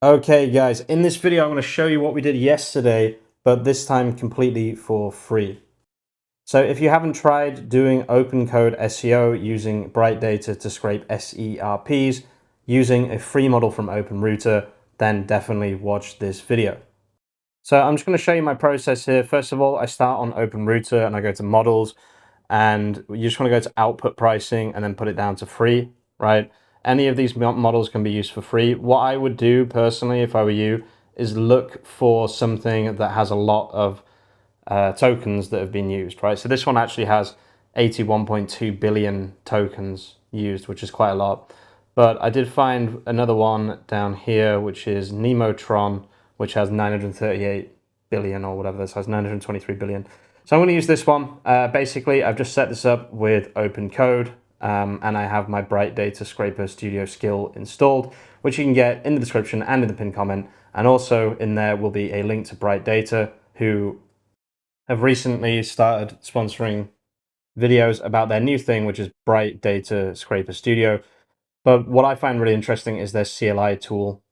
Okay guys, in this video I'm going to show you what we did yesterday, but this time completely for free. So if you haven't tried doing OpenCode SEO using Bright Data to scrape SERPs using a free model from OpenRouter, then definitely watch this video. So I'm just going to show you my process here. First of all, I start on OpenRouter and I go to models, and you just want to go to output pricing and then put it down to free, right? Any of these models can be used for free. What I would do personally, if I were you, is look for something that has a lot of tokens that have been used, right? So this one actually has 81.2 billion tokens used, which is quite a lot. But I did find another one down here, which is Nemotron, which has 938 billion or whatever this has, 923 billion. So I'm going to use this one. Basically, I've just set this up with OpenCode, and I have my Bright Data Scraper Studio skill installed, which you can get in the description and in the pinned comment. And also in there will be a link to Bright Data, who have recently started sponsoring videos about their new thing, which is Bright Data Scraper Studio. But what I find really interesting is their CLI tool.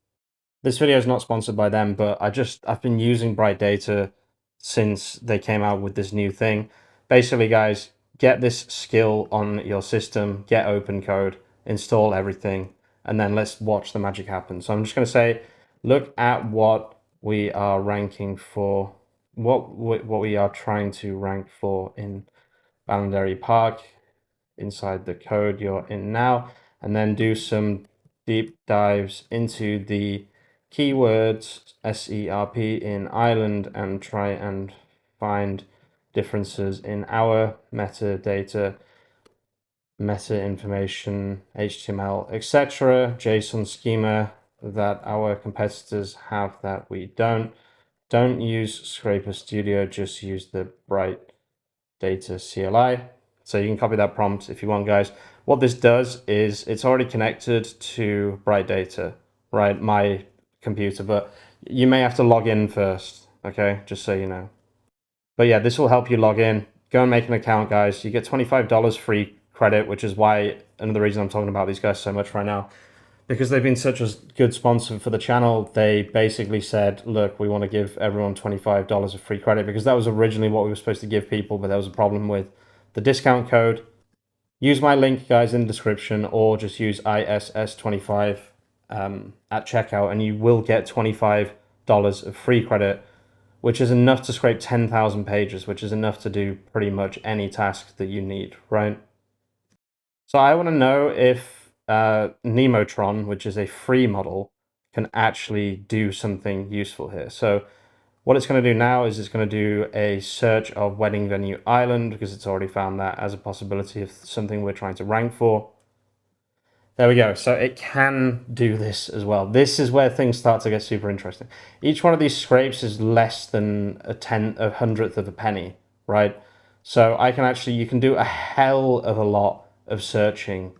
This video is not sponsored by them, but I've been using Bright Data since they came out with this new thing. Basically, guys, get this skill on your system, get OpenCode, install everything, and then let's watch the magic happen. So I'm just going to say, look at what we are ranking for, what we are trying to rank for in Boundary Park inside the code you're in now, and then do some deep dives into the keywords SERP in Ireland and try and find differences in our metadata, meta information, HTML, etc., JSON schema that our competitors have that we don't. Don't use Scraper Studio, just use the Bright Data CLI. So you can copy that prompt if you want, guys. What this does is it's already connected to Bright Data, right? My computer, but you may have to log in first, okay? Just so you know. But yeah, this will help you log in. Go and make an account, guys. You get $25 free credit, which is why another reason I'm talking about these guys so much right now. Because they've been such a good sponsor for the channel, they basically said, look, we want to give everyone $25 of free credit, because that was originally what we were supposed to give people, but there was a problem with the discount code. Use my link, guys, in the description, or just use ISS25 at checkout, and you will get $25 of free credit, which is enough to scrape 10,000 pages, which is enough to do pretty much any task that you need, right? So I want to know if Nemotron, which is a free model, can actually do something useful here. So what it's going to do now is it's going to do a search of wedding venue Ireland, because it's already found that as a possibility of something we're trying to rank for. There we go. So it can do this as well. This is where things start to get super interesting. Each one of these scrapes is less than a hundredth of a penny, right? So you can do a hell of a lot of searching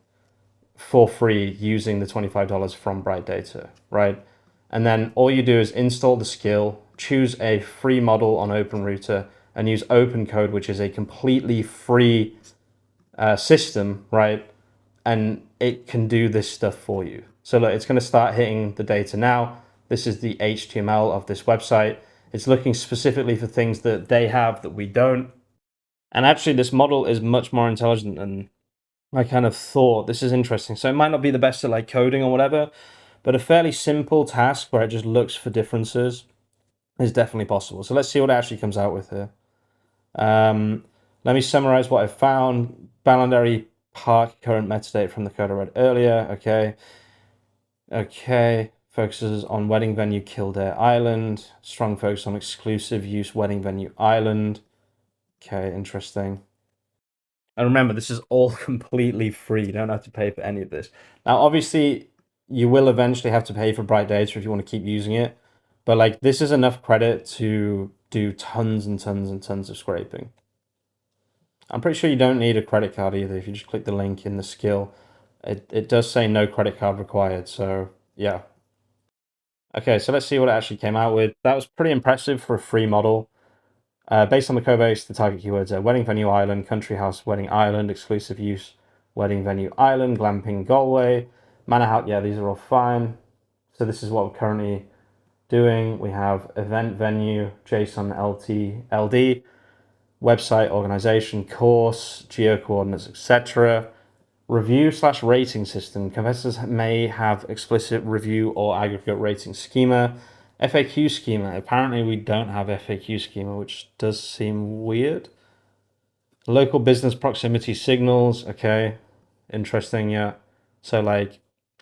for free using the $25 from Bright Data, right? And then all you do is install the skill, choose a free model on OpenRouter, and use OpenCode, which is a completely free system, right? And it can do this stuff for you. So look, it's going to start hitting the data now. This is the HTML of this website. It's looking specifically for things that they have that we don't. And actually, this model is much more intelligent than I kind of thought. This is interesting. So it might not be the best at like coding or whatever, but a fairly simple task where it just looks for differences is definitely possible. So let's see what it actually comes out with here. Let me summarize what I found. Boundary Park current metadata from the code I read earlier. Okay. Okay. Focuses on wedding venue Kildare Island. Strong focus on exclusive use wedding venue Island. Okay, interesting. And remember, this is all completely free. You don't have to pay for any of this. Now, obviously, you will eventually have to pay for Bright Data if you want to keep using it. But like, this is enough credit to do tons and tons and tons of scraping. I'm pretty sure you don't need a credit card either. If you just click the link in the skill, it does say no credit card required. So yeah. Okay, so let's see what it actually came out with. That was pretty impressive for a free model. Based on the code base, the target keywords are wedding venue Ireland, country house wedding Ireland, exclusive use wedding venue Ireland, glamping Galway, manor house. Yeah, these are all fine. So this is what we're currently doing. We have event venue, JSON LD, website organization, course, geo coordinates, etc. Review/rating system. Competitors may have explicit review or aggregate rating schema. FAQ schema. Apparently we don't have FAQ schema, which does seem weird. Local business proximity signals. Okay, interesting. Yeah, so like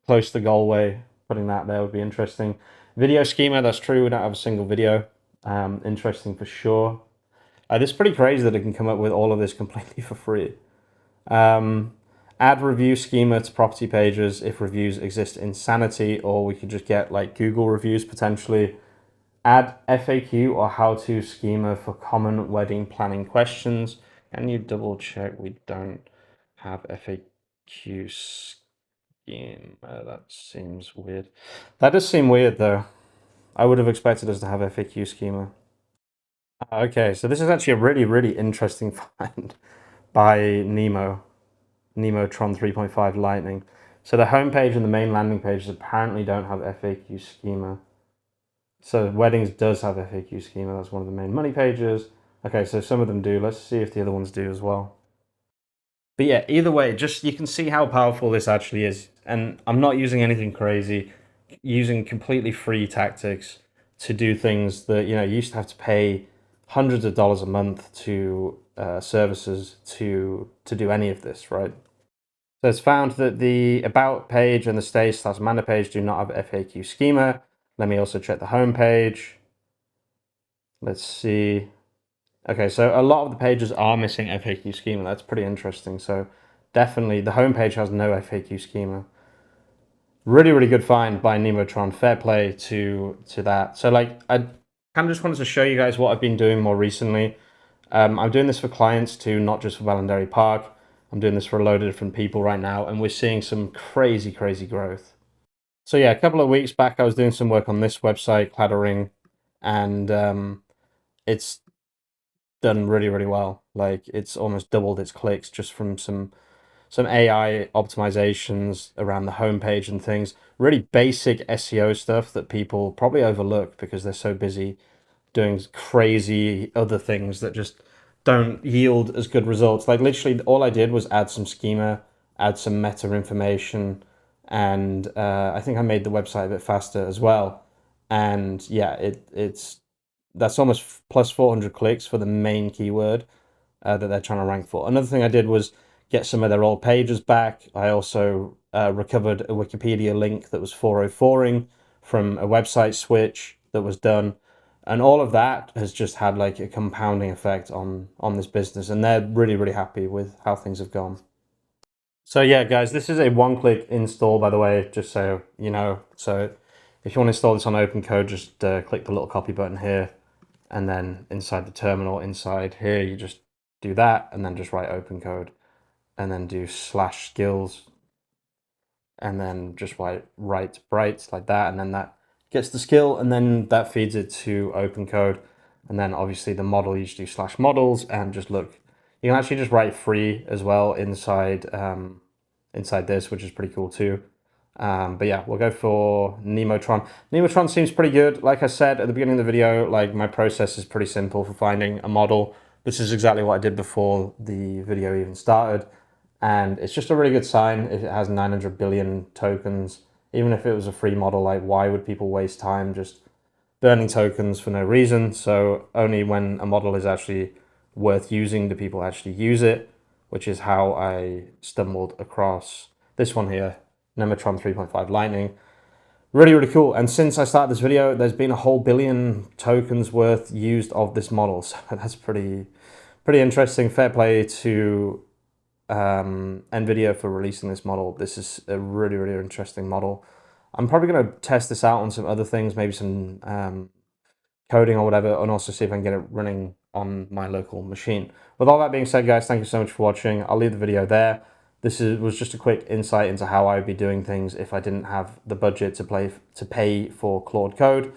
close to Galway, putting that there would be interesting. Video schema. That's true. We don't have a single video. Interesting for sure. This is pretty crazy that it can come up with all of this completely for free. Add review schema to property pages if reviews exist in Sanity, or we could just get like Google reviews potentially. Add FAQ or how-to schema for common wedding planning questions. Can you double check we don't have FAQ schema? That seems weird. That does seem weird though. I would have expected us to have FAQ schema. Okay, so this is actually a really, really interesting find by Nemotron 3.5 Lightning. So the homepage and the main landing pages apparently don't have FAQ schema. So weddings does have FAQ schema. That's one of the main money pages. Okay, so some of them do. Let's see if the other ones do as well. But yeah, either way, just you can see how powerful this actually is. And I'm not using anything crazy, using completely free tactics to do things that, you used to have to pay hundreds of dollars a month to services to do any of this, right? So it's found that the About page and the Stay/Mana page do not have FAQ schema. Let me also check the home page. Let's see. Okay, so a lot of the pages are missing FAQ schema. That's pretty interesting. So definitely the home page has no FAQ schema. Really, really good find by Nemotron. Fair play to that. So like, I kind of just wanted to show you guys what I've been doing more recently. I'm doing this for clients too, not just for Ballandary Park. I'm doing this for a load of different people right now, and we're seeing some crazy, crazy growth. So yeah, a couple of weeks back, I was doing some work on this website, Claddering, and it's done really, really well. Like it's almost doubled its clicks just from some AI optimizations around the homepage and things. Really basic SEO stuff that people probably overlook because they're so busy doing crazy other things that just don't yield as good results. Like literally all I did was add some schema, add some meta information, and I think I made the website a bit faster as well. And yeah, that's almost plus 400 clicks for the main keyword that they're trying to rank for. Another thing I did was get some of their old pages back. I also recovered a Wikipedia link that was 404ing from a website switch that was done. And all of that has just had like a compounding effect on this business. And they're really, really happy with how things have gone. So yeah, guys, this is a one-click install, by the way, just so you know. So if you want to install this on OpenCode, just click the little copy button here. And then inside the terminal, inside here, you just do that and then just write OpenCode and then do /skills and then just write bright like that. And then that gets the skill and then that feeds it to OpenCode. And then obviously the model, you just do /models and just look. You can actually just write free as well inside inside this, which is pretty cool too. But yeah, we'll go for Nemotron. Nemotron seems pretty good. Like I said at the beginning of the video, like my process is pretty simple for finding a model. This is exactly what I did before the video even started. And it's just a really good sign if it has 900 billion tokens. Even if it was a free model, like why would people waste time just burning tokens for no reason? So only when a model is actually worth using do people actually use it, which is how I stumbled across this one here. Nemotron 3.5 Lightning. Really, really cool. And since I started this video, there's been a whole billion tokens worth used of this model. So that's pretty interesting. Fair play to NVIDIA for releasing this model. This is a really, really interesting model. I'm probably going to test this out on some other things, maybe some coding or whatever, and also see if I can get it running on my local machine. With all that being said, guys, thank you so much for watching. I'll leave the video there. This was just a quick insight into how I would be doing things if I didn't have the budget to pay for Claude Code.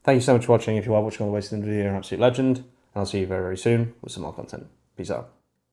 Thank you so much for watching. If you are watching all the way to the end of the video, you're an absolute legend. And I'll see you very, very soon with some more content. Peace out.